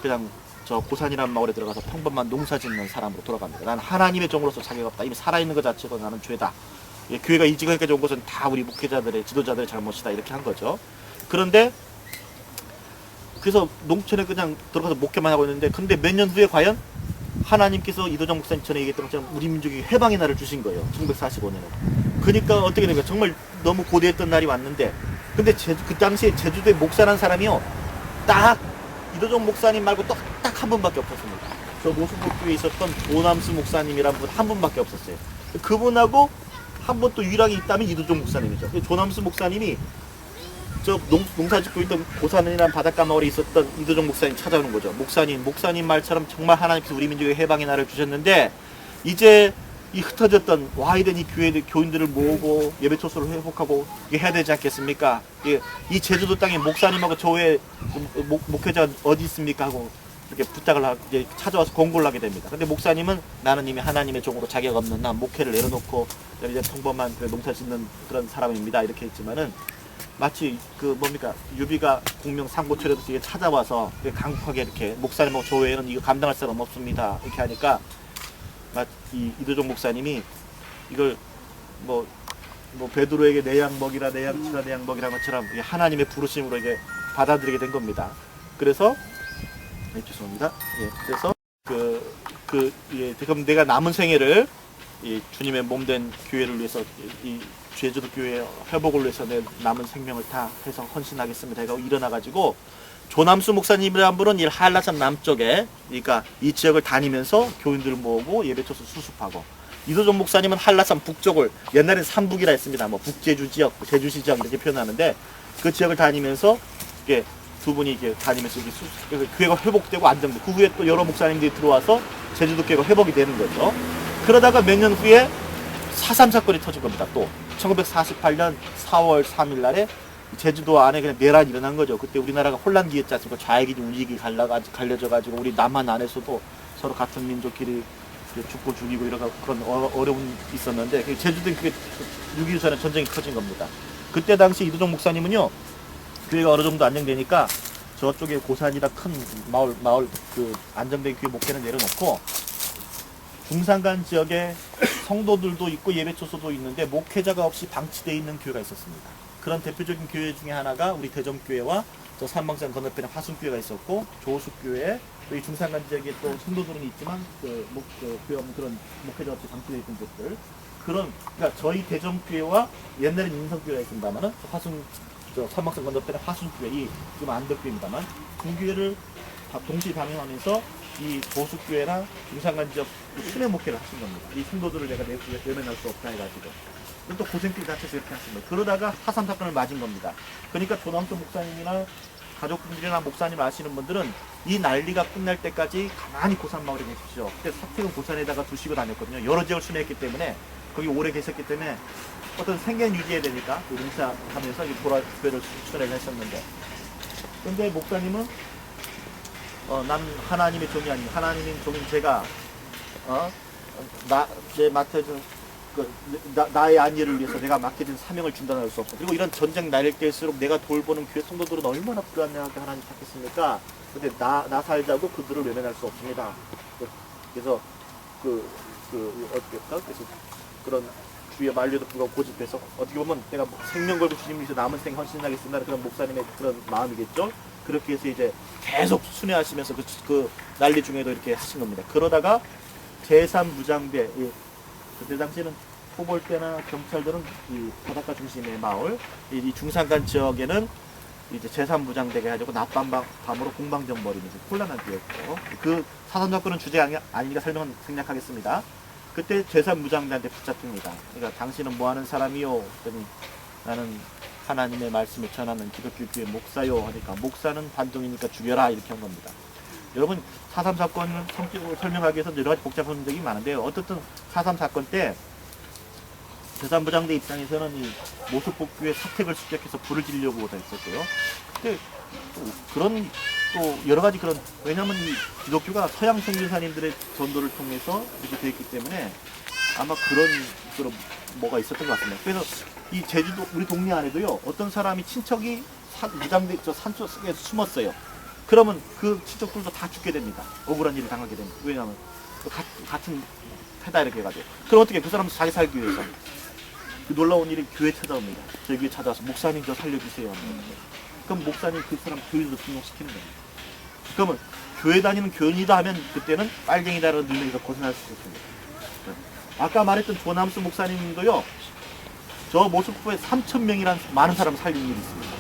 그냥 저 고산이라는 마을에 들어가서 평범한 농사 짓는 사람으로 돌아갑니다. 나는 하나님의 종으로서 자격 없다. 이미 살아있는 것 자체가 나는 죄다. 교회가 이 지경까지 온 것은 다 우리 목회자들의 지도자들의 잘못이다. 이렇게 한 거죠. 그런데 그래서 농촌에 그냥 들어가서 목회만 하고 있는데 근데 몇 년 후에 과연 하나님께서 이도정 목사님 전에 얘기했던 것처럼 우리 민족이 해방의 날을 주신 거예요. 1945년에. 그러니까 어떻게 된 거야? 정말 너무 고대했던 날이 왔는데 근데 그 당시에 제주도에 목사라는 사람이요. 딱 이도정 목사님 말고 딱 한 분밖에 없었습니다. 저 모수복교에 있었던 조남수 목사님이란 분 한 분밖에 없었어요. 그분하고 한 번 또 유일하게 있다면 이도정 목사님이죠. 조남수 목사님이 저 농사 짓고 있던 고산이라는 바닷가 마을에 있었던 이도정 목사님 찾아오는 거죠. 목사님 말처럼 정말 하나님께서 우리 민족의 해방의 날을 주셨는데 이제 이 흩어졌던 와이든 이 교인들을 모으고 예배 초소를 회복하고 이게 해야 되지 않겠습니까? 이 제주도 땅에 목사님하고 저 외에 목회자가 어디 있습니까? 하고 이렇게 부탁을 이제 찾아와서 공고를 하게 됩니다. 근데 목사님은 나는 이미 하나님의 종으로 자격 없는 난 목회를 내려놓고 이제 평범한 농사 짓는 그런 사람입니다. 이렇게 했지만은 마치 유비가 공명 상고초려도 이게 찾아와서 강력하게 이렇게 목사님하고 저 외에는 이거 감당할 사람 없습니다. 이렇게 하니까 이도종 목사님이 이걸 뭐 베드로에게 내 양 먹이라 내 양 치라 내 양 먹이라는 것처럼 하나님의 부르심으로 이게 받아들이게 된 겁니다. 그래서 죄송합니다. 그래서 그럼 내가 남은 생애를 주님의 몸된 교회를 위해서 이 제주도 교회 회복을 위해서 내 남은 생명을 다 해서 헌신하겠습니다. 해서 일어나가지고 조남수 목사님이라는 분은 이 한라산 남쪽에 그러니까 이 지역을 다니면서 교인들을 모으고 예배초소 수습하고 이도종 목사님은 한라산 북쪽을 옛날엔 삼북이라 했습니다. 뭐 북제주 지역, 제주시 지역 이렇게 표현하는데 그 지역을 다니면서 이게 두 분이 이렇게 다니면서 이렇게 교회가 회복되고 안정되고 그 후에 또 여러 목사님들이 들어와서 제주도 교회가 회복이 되는 거죠. 그러다가 몇 년 후에 4.3 사건이 터진 겁니다. 또 1948년 4월 3일 날에 제주도 안에 그냥 내란이 일어난 거죠. 그때 우리나라가 혼란기였지 않습니까? 좌익이 우익이 갈려져가지고 우리 남한 안에서도 서로 같은 민족끼리 죽고 죽이고 이런 그런 어려움이 있었는데 제주도는 그게 6.25 전에 전쟁이 터진 겁니다. 그때 당시 이도종 목사님은요. 교회가 어느 정도 안정되니까 저쪽에 고산이라 큰 마을 그 안정된 교회 목회는 내려놓고 중산간 지역에 성도들도 있고 예배초소도 있는데 목회자가 없이 방치되어 있는 교회가 있었습니다. 그런 대표적인 교회 중에 하나가 우리 대전교회와 저 산방산 건너편에 화순교회가 있었고 조수교회 또 이 중산간 지역에 또 성도들은 있지만 교회 없는 그런 목회자 없이 방치되어 있던 곳들 그러니까 저희 대전교회와 옛날엔 인성교회가 있습니다만은 산방산 건너편에 화순교회 이 지금 안덕교회입니다만 두 교회를 동시 방영하면서 이 보수교회나 중산간 지역 순회 목회를 하신 겁니다. 이 성도들을 내가 외면할 수 없다 해가지고. 또 고생길 자체에서 이렇게 하신 거예요. 그러다가 4.3 사건을 맞은 겁니다. 그러니까 조남수 목사님이나 가족분들이나 목사님 아시는 분들은 이 난리가 끝날 때까지 가만히 고산마을에 계십시오. 그때 사택은 고산에다가 두시고 다녔거든요. 여러 지역을 순회했기 때문에 거기 오래 계셨기 때문에 어떤 생계는 유지해야 되니까 농사하면서 교회를 추천을 했었는데 근데 목사님은 난 하나님의 종이 아닙니다. 하나님의 종인 제가 내 맡아준 나의 안위를 위해서 내가 맡겨진 사명을 중단할 수 없고 그리고 이런 전쟁 날일 때일수록 내가 돌보는 교회 성도들은 얼마나 불안해하게 하나님 찾겠습니까? 근데 나 살자고 그들을 외면할 수 없습니다. 그래서 그래서 그런 주의 만류도 불구하고 고집해서 어떻게 보면 내가 생명 걸고 주님 위해서 남은 생 헌신하겠습니다. 그런 목사님의 그런 마음이겠죠. 그렇게 해서 이제 계속 순회하시면서 그 난리 중에도 이렇게 하신 겁니다. 그러다가 제3무장대 그때 당시에는 포벌대나 경찰들은 이 바닷가 중심의 마을, 이 중산간 지역에는 이제 제3무장대가 해가지고 낮밤으로 공방전 벌이면서 혼란한 뒤였고 그 사선 사건은 주제가 아니니까 설명은 생략하겠습니다. 그때 제3무장대한테 붙잡힙니다. 그러니까 당신은 뭐하는 사람이요? 그랬더니 나는 하나님의 말씀을 전하는 기독교 교회 목사요 하니까 목사는 반동이니까 죽여라 이렇게 한 겁니다. 여러분 4.3 사건을 성격으로 설명하기 위해서 여러 가지 복잡한 문제가 많은데요. 어떻든 4.3 사건 때 제3부장대 입장에서는 이 모습복교의 사택을 습격해서 불을 지르려고 다 했었고요. 근데 또 여러 가지 왜냐하면 이 기독교가 서양 선교사님들의 전도를 통해서 이렇게 되어 있기 때문에 아마 그런 뭐가 있었던 것 같습니다. 그래서 이 제주도 우리 동네 안에도요 어떤 사람이 친척이 무장대 저 산속 속에 숨었어요. 그러면 그 친척들도 다 죽게 됩니다. 억울한 일을 당하게 됩니다. 왜냐하면 같은 패다 이렇게 해가지고. 그럼 어떻게 그 사람도 자기 살기 위해서 그 놀라운 일이 교회 찾아옵니다. 저희 교회 찾아와서 목사님 저 살려주세요. 그럼 목사님 그 사람 교회도 등록시키는 거예요. 그러면 교회 다니는 교인이다 하면 그때는 빨갱이다라는 눈에서 벗어날 수 있습니다. 아까 말했던 조남수 목사님도요 저 모습부에 3,000명이라는 많은 사람을 살린 일이 있습니다.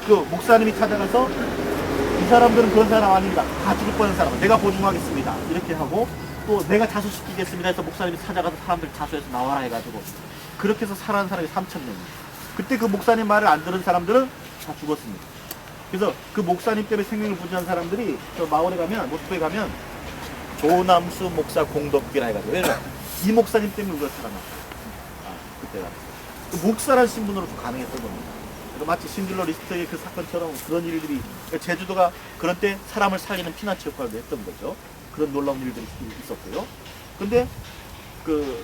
그 목사님이 찾아가서 이 사람들은 그런 사람 아닙니다. 다 죽을 뻔한 사람은 내가 보증하겠습니다. 이렇게 하고 또 내가 자수시키겠습니다 해서 목사님이 찾아가서 사람들 자수해서 나와라 해가지고 그렇게 해서 살아난 사람이 3,000명입니다. 그때 그 목사님 말을 안 들은 사람들은 다 죽었습니다. 그래서 그 목사님 때문에 생명을 부지한 사람들이 저 마을에 가면 모스크에 가면 조남수 목사 공덕기라 해가지고 왜냐면 이 목사님 때문에 우리가 살아났어요. 그때가 그 목사라는 신분으로 좀 가능했던 겁니다. 그러니까 마치 신들러 리스트의 그 사건처럼 그런 일들이 그러니까 제주도가 그런 때 사람을 살리는 피나치 역할을 했던 거죠. 그런 놀라운 일들이 있었고요. 근데 그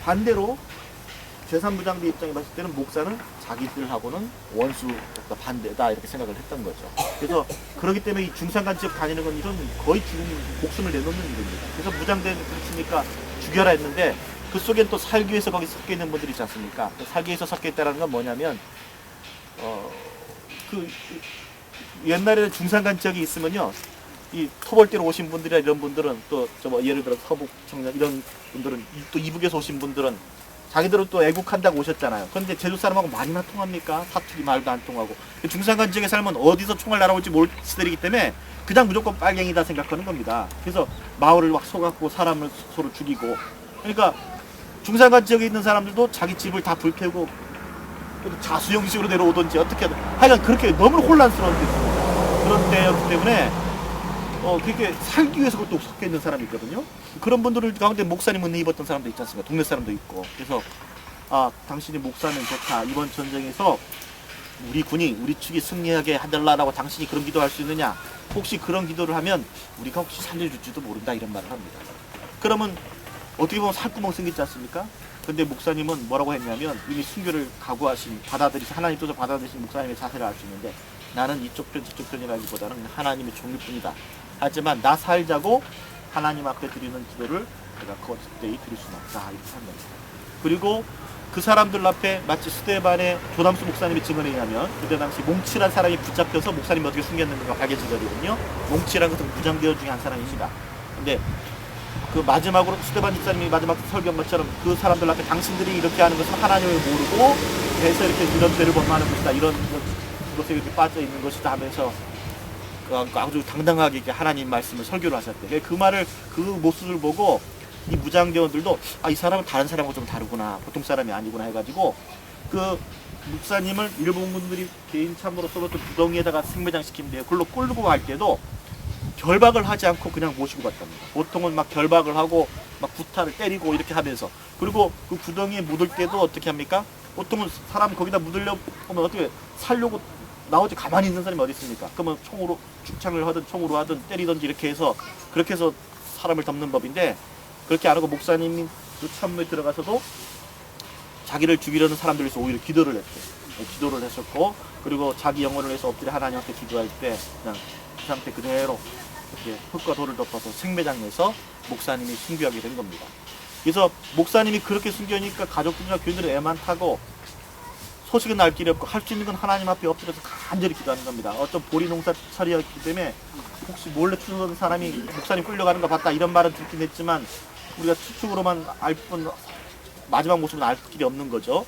반대로 제3부장대 입장에 봤을 때는 목사는 자기들하고는 원수가 반대다 이렇게 생각을 했던 거죠. 그래서 그렇기 때문에 이 중산간 지역 다니는 건 이런 거의 목숨을 내놓는 일입니다. 그래서 무장대는 그렇으니까 죽여라 했는데 그 속엔 또 살기 위해서 거기 섞여 있는 분들이 있지 않습니까? 살기 위해서 섞여 있다는 건 뭐냐면 그 옛날에는 중산간 지역이 있으면요 이 토벌대로 오신 분들이나 이런 분들은 또 뭐 예를 들어 서북 청년 이런 분들은 또 이북에서 오신 분들은 자기들은 또 애국한다고 오셨잖아요. 그런데 제주 사람하고 말이나 통합니까? 사투리 말도 안 통하고 중산간 지역에 살면 어디서 총알 날아올지 모를 시들이기 때문에 그냥 무조건 빨갱이다 생각하는 겁니다. 그래서 마을을 막 쏘갖고 사람을 서로 죽이고 그러니까 중산간 지역에 있는 사람들도 자기 집을 다 불태우고 자수형식으로 내려오든지 어떻게 하든 하여간 그렇게 너무 혼란스러운 데 있습니다. 그런 때였기 때문에 그렇게 살기 위해서 그것도 섞여 있는 사람이 있거든요. 그런 분들 가운데 목사님 은혜 입었던 사람도 있지 않습니까? 동네 사람도 있고. 그래서 당신이 목사는 좋다. 이번 전쟁에서 우리 군이 우리 측이 승리하게 해달라고 당신이 그런 기도할 수 있느냐? 혹시 그런 기도를 하면 우리가 혹시 살려줄지도 모른다 이런 말을 합니다. 그러면 어떻게 보면 살구멍 생기지 않습니까? 근데 목사님은 뭐라고 했냐면 이미 순교를 각오하신 하나님 뜻을 받아들이신 목사님의 자세를 알 수 있는데 나는 이쪽 편 저쪽 편이라기보다는 하나님의 종일 뿐이다. 하지만 나 살자고 하나님 앞에 드리는 기도를 내가 거듭되이 드릴 수는 없다 이렇게 한 겁니다. 그리고 그 사람들 앞에 마치 스데반의 조남수 목사님의 증언에 의하면 그때 당시 몽치란 사람이 붙잡혀서 목사님이 어떻게 숨겼는가 밝혀지거든요. 몽치란 것은 무장대원 중에 한 사람이시다. 근데 그 마지막으로 스데반 집사님이 마지막 설교한 것처럼 그 사람들 앞에 당신들이 이렇게 하는 것은 하나님을 모르고 그래서 이렇게 이런 죄를 범하는 것이다. 이런 것에 이렇게 빠져 있는 것이다 하면서 아주 당당하게 이렇게 하나님 말씀을 설교를 하셨대. 그 말을 그 모습을 보고 이 무장대원들도 이 사람은 다른 사람하고 좀 다르구나. 보통 사람이 아니구나 해가지고 그 목사님을 일본 분들이 개인 참으로 쏘았던 구덩이에다가 생매장 시키는데 그걸로 끌고 갈 때도 결박을 하지 않고 그냥 모시고 갔답니다. 보통은 막 결박을 하고 막 구타를 때리고 이렇게 하면서 그리고 그 구덩이에 묻을 때도 어떻게 합니까? 보통은 사람 거기다 묻으려고 하면 어떻게 살려고 나오지 가만히 있는 사람이 어디 있습니까? 그러면 총으로 죽창을 하든 총으로 하든 때리든지 이렇게 해서 그렇게 해서 사람을 덮는 법인데 그렇게 안 하고 목사님이 그 참모에 들어가서도 자기를 죽이려는 사람들을 위해서 오히려 기도를 했대. 기도를 했었고 그리고 자기 영혼을 위해서 엎드려 하나님한테 기도할 때 그냥 그 상태 그대로 이렇게 흙과 돌을 덮어서 생매장에서 목사님이 순교하게 된 겁니다. 그래서 목사님이 그렇게 순교하니까 가족들이나 교인들이 애만 타고 소식은 알 길이 없고 할 수 있는 건 하나님 앞에 엎드려서 간절히 기도하는 겁니다. 어떤 보리 농사 처리였기 때문에 혹시 몰래 추는 사람이 목사님 끌려가는 거 봤다 이런 말은 듣긴 했지만 우리가 추측으로만 알 뿐 마지막 모습은 알 길이 없는 거죠.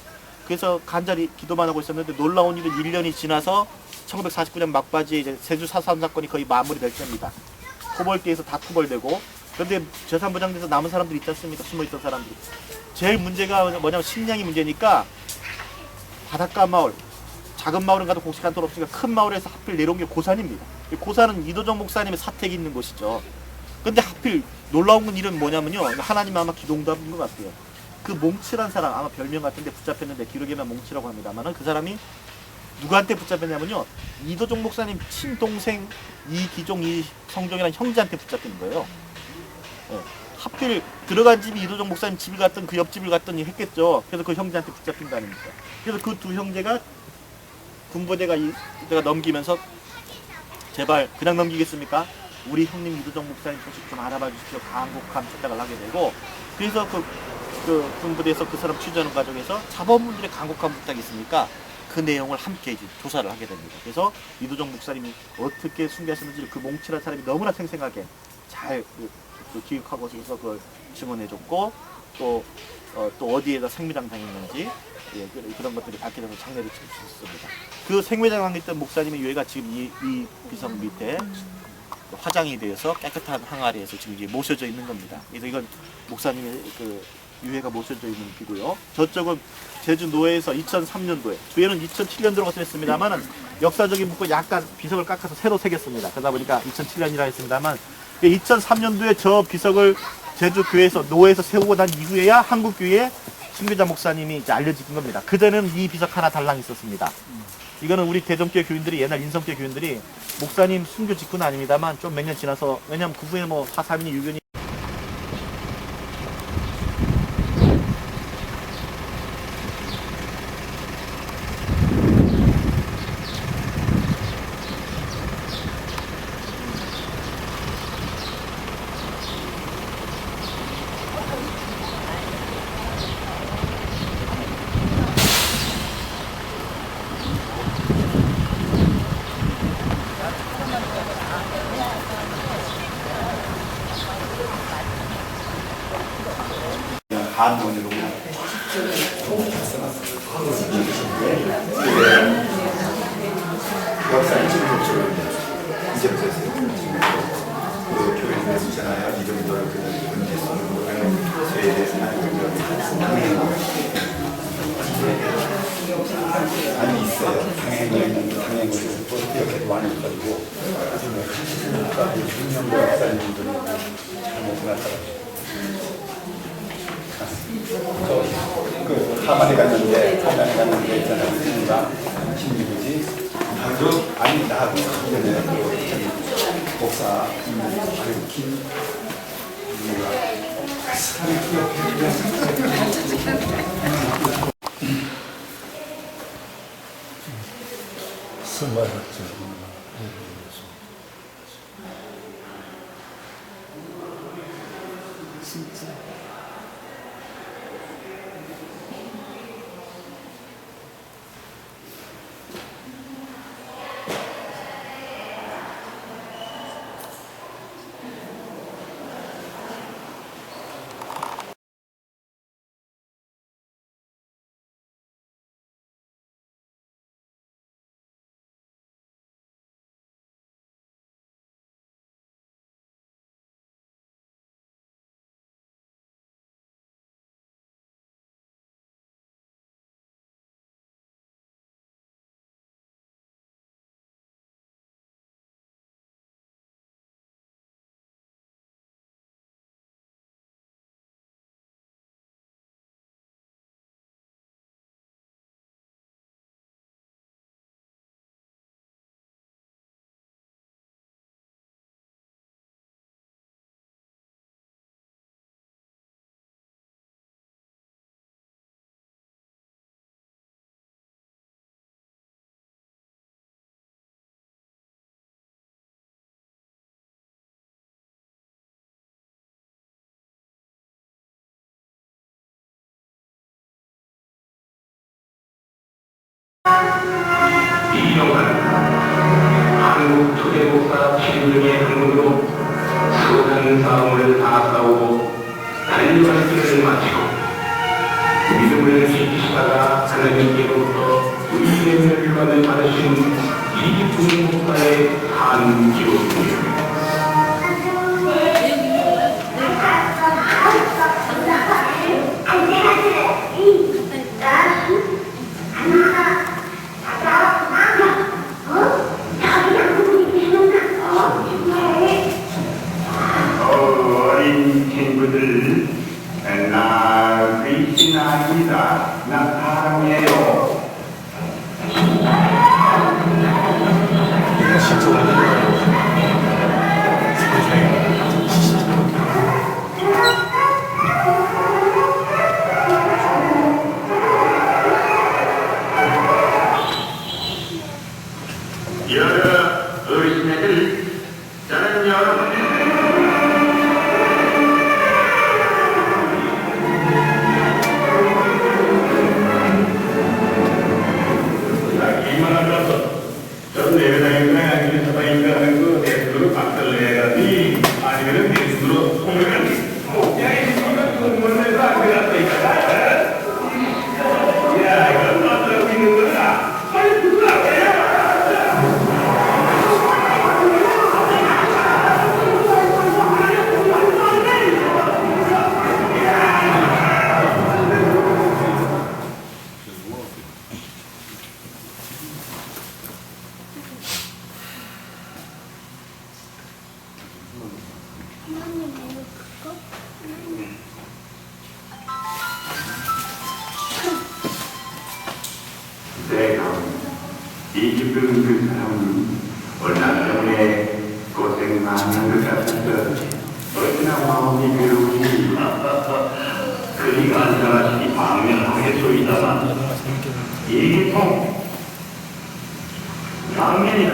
그래서 간절히 기도만 하고 있었는데 놀라운 일은 1년이 지나서 1949년 막바지에 이제 제주 4.3 사건이 거의 마무리될 때입니다. 토벌대에서 다 토벌되고 그런데 제3부장대에서 남은 사람들이 있지 않습니까? 숨어있던 사람들이. 제일 문제가 뭐냐면 식량이 문제니까 바닷가 마을, 작은 마을은 가도 곡식한 돈 없으니까 큰 마을에서 하필 내려온 게 고산입니다. 고산은 이도정 목사님의 사택이 있는 곳이죠. 근데 하필 놀라운 건 일은 뭐냐면요. 하나님 아마 기도응답인 것 같아요. 그 몽치란 사람 아마 별명 같은데 붙잡혔는데 기록에만 몽치라고 합니다만은 그 사람이 누구한테 붙잡혔냐면요. 이도정 목사님 친동생 이기종 이성종이라는 형제한테 붙잡힌 거예요. 네. 하필 들어간 집이 이도정 목사님 집을 갔던 그 옆집을 갔더니 했겠죠. 그래서 그 형제한테 붙잡힌 거 아닙니까? 그래서 그 두 형제가 군부대가 내가 넘기면서 제발 그냥 넘기겠습니까? 우리 형님 이도정 목사님 소식 좀 알아봐 주십시오. 강곡함 부탁을 하게 되고, 그래서 그 군부대에서 그 사람 취재하는 과정에서 자범분들의 강곡함 부탁이 있으니까 그 내용을 함께 이제 조사를 하게 됩니다. 그래서 이도정 목사님이 어떻게 숨겼는지 그 몽칠한 사람이 너무나 생생하게 잘 기획하고 해서 그걸 증언해줬고, 또 어디에다 생매장 당했는지, 예, 그런 것들이 밝혀져서 장례를 칠 수 있습니다. 그 생매장 당했던 목사님의 유해가 지금 이 비석 밑에 화장이 되어서 깨끗한 항아리에서 지금 이게 모셔져 있는 겁니다. 그래서 이건 목사님의 그 유해가 모셔져 있는 비고요. 저쪽은 제주 노회에서 2003년도에, 뒤에는 2007년도로 갔습니다만 역사적인 부분 약간 비석을 깎아서 새로 새겼습니다. 그러다 보니까 2007년이라 했습니다만 2003년도에 저 비석을 제주 교회에서 노회에서 세우고 난 이후에야 한국 교회에 신교자 목사님이 이제 알려진 겁니다. 그전에는 이 비석 하나 달랑 있었습니다. 이거는 우리 대전교회 교인들이, 옛날 인성교회 교인들이 목사님 순교 직후는 아닙니다만 좀 몇 년 지나서, 왜냐면 그 후에 뭐 4.3이니 유교니 한문으로 역사 26조를 이제부터 했어요. 그 교회에 있잖아요. 이 정도를 그런데 저에 대해서 아니 있어요. 당행을 이렇게 많이 가지고 그러니까 6년도 역사님들이 잘못 나타나죠. 그 하만에 갔는데 있잖아요. 신기부지 아니 나하고 전에 그 목사 아유 김 누가 사람이 기억해 진짜. 이병헌 한국 초대복사 7명의 항문으로 수많은 싸움을 다 싸우고 달려갈 길을 마치고 믿음을 지키시다가 하나님께로부터 의의 멸관을 받으신 이기쁜 목사의 한 기록입니다. 어린 친구들, 나 귀신 아닙니다. 나 사람이에요. 진짜 이집은 그 사람 얼마 전에 고생 많은 것 같아서 어찌나 마음이 괴로우니 그리가 안전하시니 방면하겠소이다만 이기통 방면이다.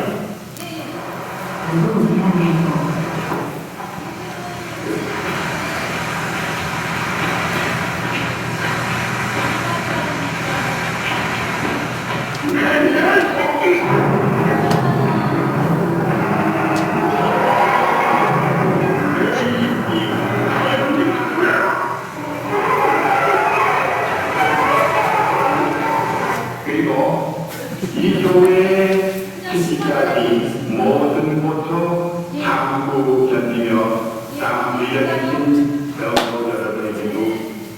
그리고 이 교회의 지지자들이 모든 곳으로 참고 견디며 땀 흘려주신 성도 여러분에게도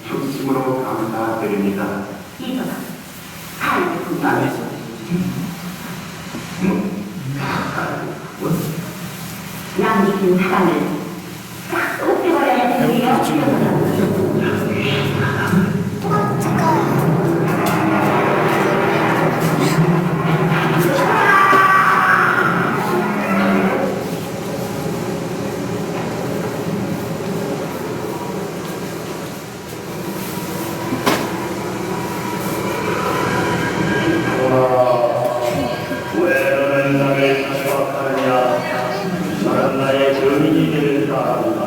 진심으로 감사드립니다. 남기신 사람을 싹 없애버려야 되는데요. 왜 너는 나를 찾아왔느냐? 나는 나의 정의를 따른다.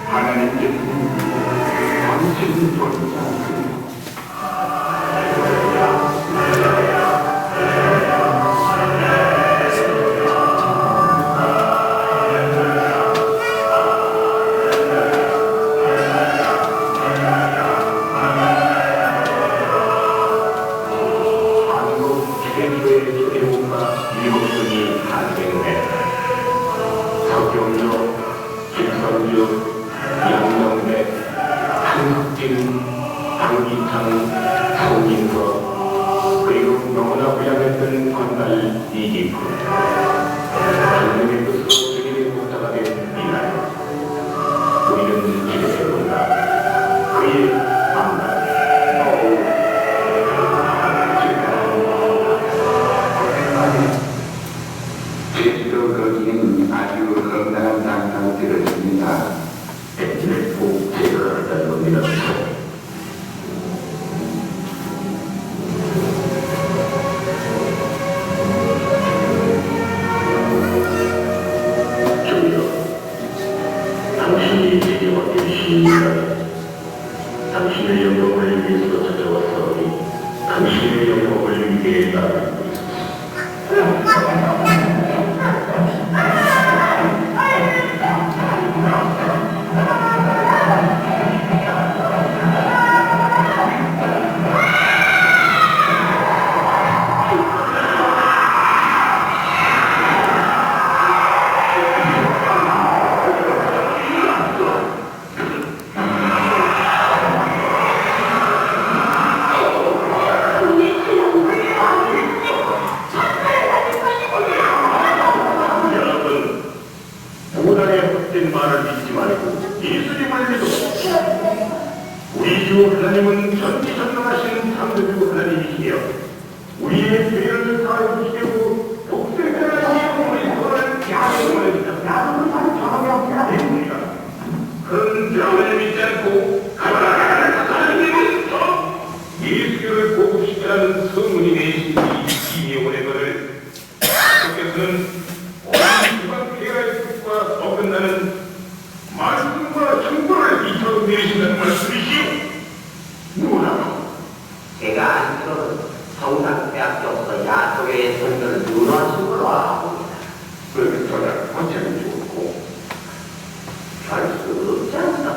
하나님께서 당신을 버리지 않습니다. 한국 최초의 교회가 일곱분이 탄생해 서경로, 김성주, 양명백, 한국진, 강기창, 송인서 그리고 너무나 부양했던 건달 이기프 하나님의 뜻으로 주님의 목자가 된 이날 우리는 기대해본다. 그의 만남 제주도 거기는 아주 건강한 장사를 들었습니다. 엔진을 꼭 제거한다는 겁니다. 주여, 당신이 제게 맡긴 시인이라 당신의 영광을 위해서 찾아왔사오니 당신의 영광을 위해 나를 말을 믿지 말고 예수님을 믿어. 우리 주 하나님은 전지전능하신 창조주 하나님이시며 우리의 죄를 사하여 주시고 복생하신 우리 손을 야동을 야동입니다. 그런 병을 믿지 않고 하나님을 예수를 보급시키라는 성문이 내신 이 영혼의 것을 하나님께서는 오랜 폐가의 뜻과 어긋나는 말씀과 충고를 이처럼 내리신다는 말씀이시오. 뭐라고? 제가 안처럼 성산대학교에서 야소교의 선교를 윤호하신 걸로 알아봅니다. 그렇게 전화 권체는 좋고 별 수 없지 않습니까?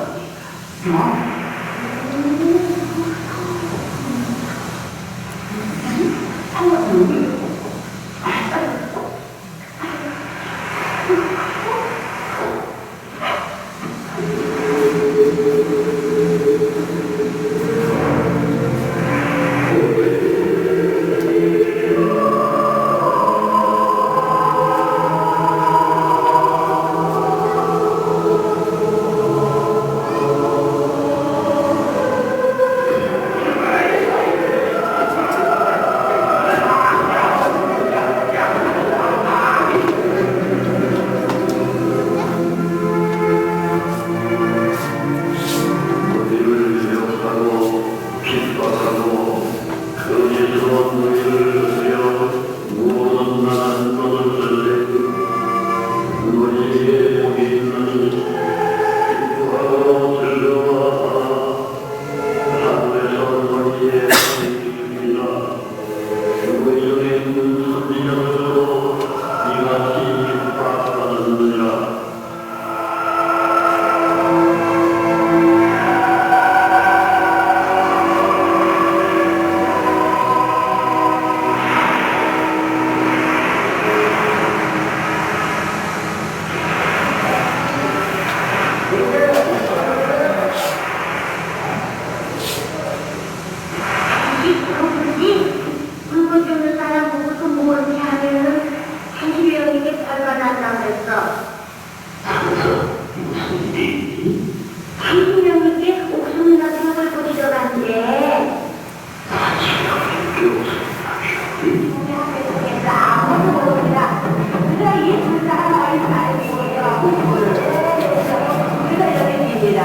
물건 주는 사람 보고서 뭐지 하면은 30명에게 벌가 난다고 그랬어. 무슨 일이? 30명에게 옥순이나 병을 부리러 간대. 우리 앞에서 아무도 모릅니다. 우리가 이두 사람 많이 살고 우리가 여기입니다.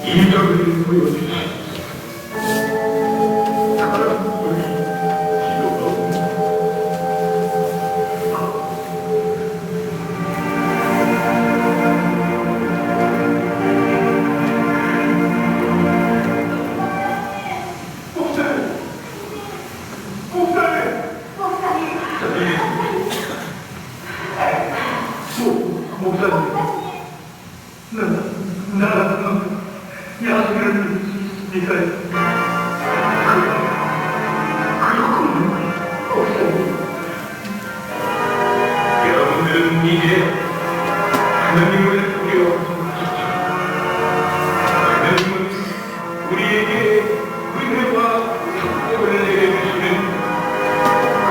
이적을 보여주시오. 여러분들은 이제 하나님을 두려워하십시오. 하나님은 우리에게 은혜와 축복을 내려주시는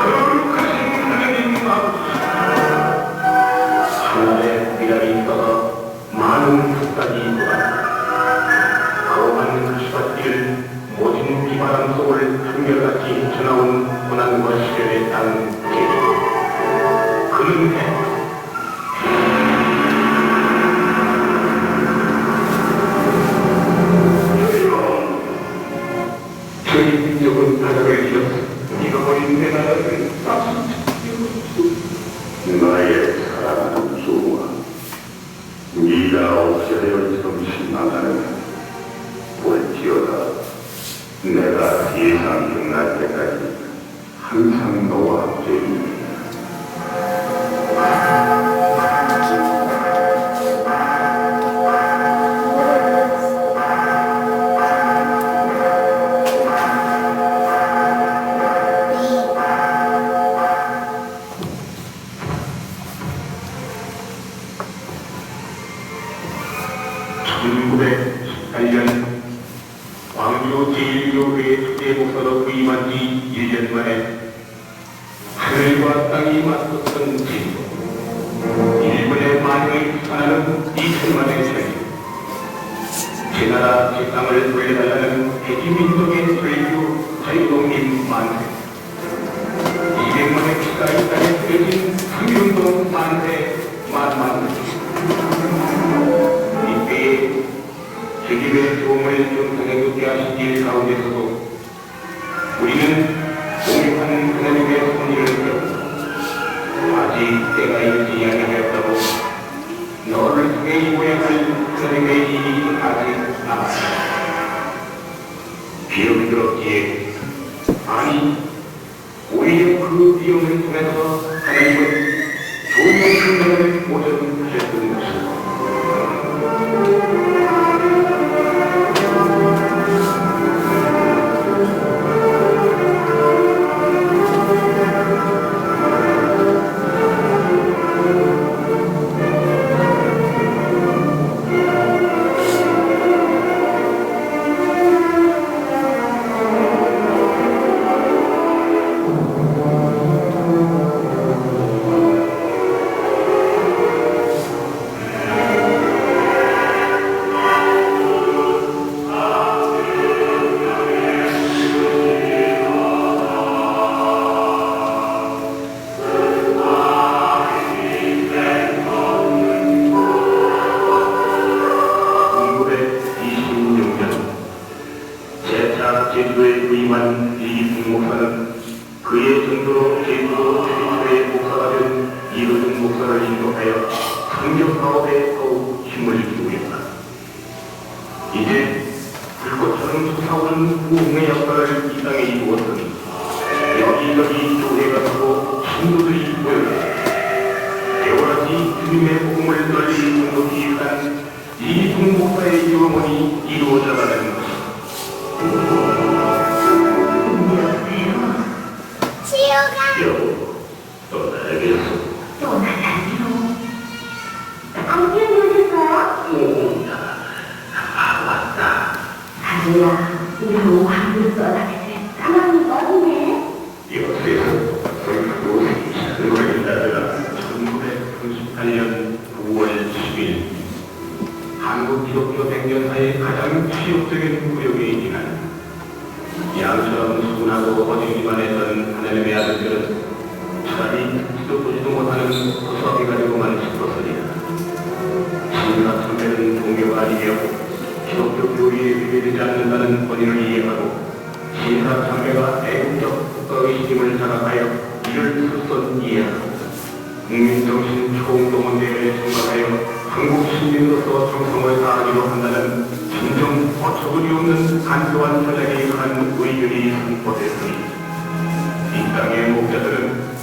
거룩하신 하나님 아버지. 하늘에 미랄이 있어서 많은 북단이 있구나. 거룩한 그시밭길 모진 비바람 속을 한결같이 헤쳐나온 고난과 시련의 땅 대리. 그는 해. 저희 민족은 바다를 잃었어. 잃어버린 내 나라를 나의 사랑하는 소아, 네가 없어져 정신나가는 볼지어다. 내가 세상 끝날 때까지 항상 너와 함께입니다. 제 나라 제 땅을 돌려달라는 대지민족의 자유독립 만세, 200만의 피가 이 땅에 뿌려진 상일운동 만세 만만세. 이때에 책임의 도움을 정상에 하신 일 가운데서도 우리는 공유한 하나님의 손길을 배웠다. 아직 때가 이르지 아니하였다고 너를 통해 이루어야 할 하나님의 일이 아직 남았다. 비용스럽기에 아니 오히려 그 비용을 통해서 하나님은 좋은 생명을 보존하셨던 것이다. 제주도에 부임한 이기승 목사는 그의 전도로 제주도 최초의 목사가 된 이루준 목사를 인도하여 성경 사업에 더욱 힘을 주고 있다. 이제 불꽃처럼 솟아오른 부흥의 역사를 이 땅에 이루었으니 여기저기 교회가 서고 신도들이 모였다. 여러가지 주님의 복음을 널리 공급히 위한 이기승 목사의 유언이 이루어져가는 것이다. 여보, 또 나에게서 또 나가요. 안경 오셨어요? 오, 왔다. 아니야, 너무 방금 써나게 까마귀 뻔네. 이것에서 솔직히 작은 걸린다더라. 1938년 9월 10일 한국 기독교 백년사의 가장 치욕적인 구역에 지난 양처럼 순하고 어지기만 했던 하나님의 아들들은 차라리 듣지도 보지도 못하는 구석이 가지고만 싶었으리라. 신과 참배는 종교가 아니며 기독교 교리에 비례되지 않는다는 권위를 이해하고 신과 참배가 애국적 국가의식임을 자각하여 이를 수선 이해하고 국민정신 총동원대회에 참가하여 한국 시민으로서 정성을 다하기로 한다는 진정 어처구니 없는 간소한 전략에 관한 의견이 선포됐으니 이 땅의 목자들은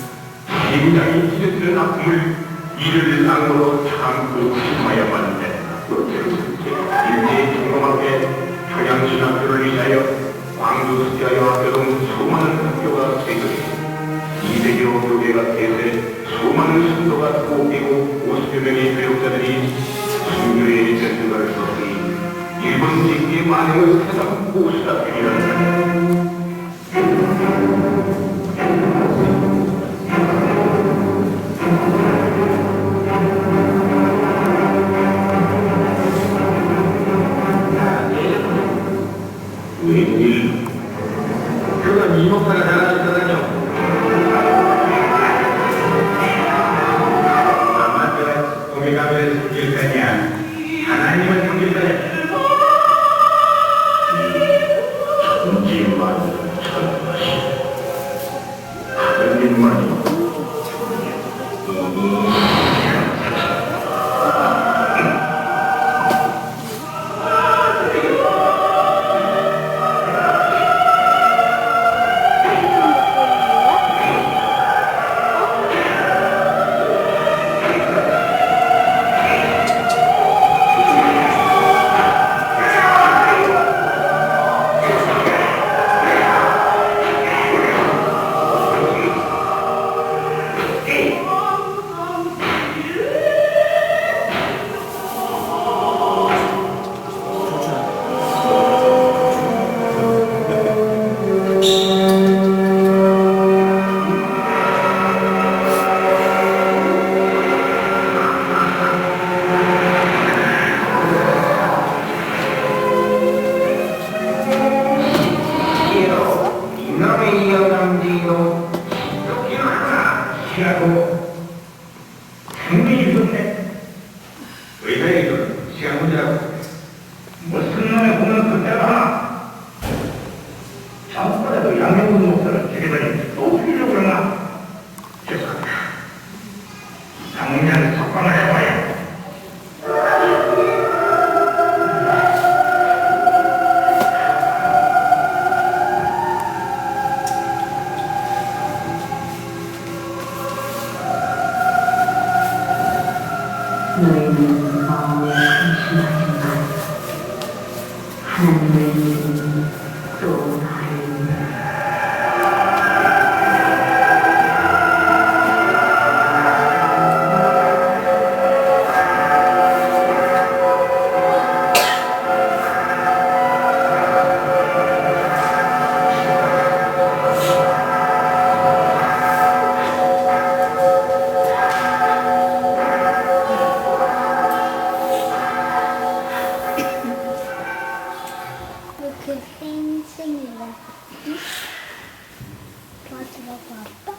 심장이 찢어지는 아픔을 이를 악으로 참고 심하여만 했다. 일제히 경험하게 평양신학교를 위하여 광주수지하여 학교동 수많은 학교가 생겼고 200여 교회가 개세 수많은 신도가 뽑히고 50여 명의 교육자들이 순교의 전투가를 썼으니 일본 직기의 만행을 세상 무엇이다 되리라. 웬일? 그건 이목사가 잘하셨거든요. 우리가를 숨길 거냐? 하나님을 숨길 거냐? 천지만이 천하시 하느님만이 그 양명근 목사를 데려다니 어떻게 그러나? 죄송합니다. 당장 석방을 해봐야. 너희는 마음에 한심하지만 하나님은 또 나를 이렇게 쌩쌩이라. 응? 도와주라고 아빠?